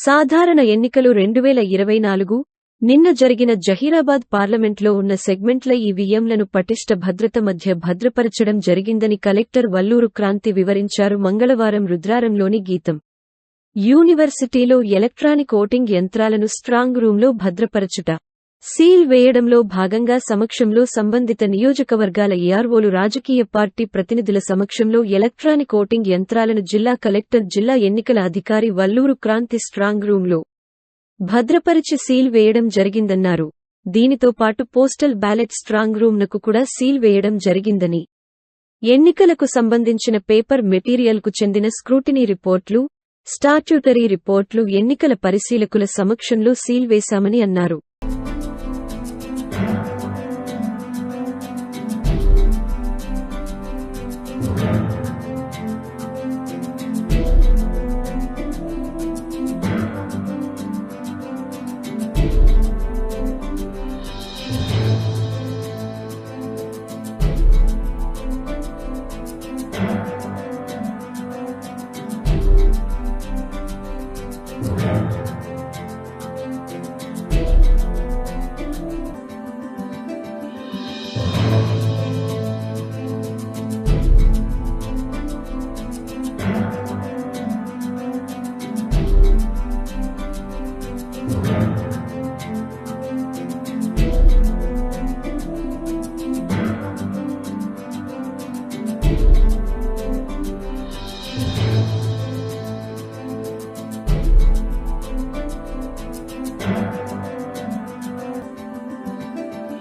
సాధారణ ఎన్నికలు 2024 నిన్న జరిగిన జహీరాబాద్ పార్లమెంట్లో ఉన్న సెగ్మెంట్ల ఈవీఎంలను పటిష్ట భద్రత మధ్య భద్రపరచడం జరిగిందని కలెక్టర్ వల్లూరు క్రాంతి వివరించారు. మంగళవారం రుద్రారంలోని గీతం యూనివర్సిటీలో ఎలక్ట్రానిక్ ఓటింగ్ యంత్రాలను స్ట్రాంగ్ రూంలో భద్రపరచుట, సీల్ వేయడంలో భాగంగా సమక్షంలో సంబంధిత నియోజకవర్గాల ఏఆర్ఓలు, రాజకీయ పార్టీ ప్రతినిధుల సమక్షంలో ఎలక్ట్రానిక్ ఓటింగ్ యంత్రాలను జిల్లా కలెక్టర్, జిల్లా ఎన్నికల అధికారి వల్లూరు క్రాంతి స్ట్రాంగ్ రూంలో భద్రపరిచి సీల్ వేయడం జరిగిందన్నారు. దీనితో పాటు పోస్టల్ బ్యాలెట్ స్ట్రాంగ్ రూంనకు కూడా సీల్ వేయడం జరిగిందని, ఎన్నికలకు సంబంధించిన పేపర్ మెటీరియల్కు చెందిన స్క్రూటినీ రిపోర్ట్లు, స్టాట్యూటరీ రిపోర్ట్లు ఎన్నికల పరిశీలకుల సమక్షంలో సీల్ వేశామని అన్నారు.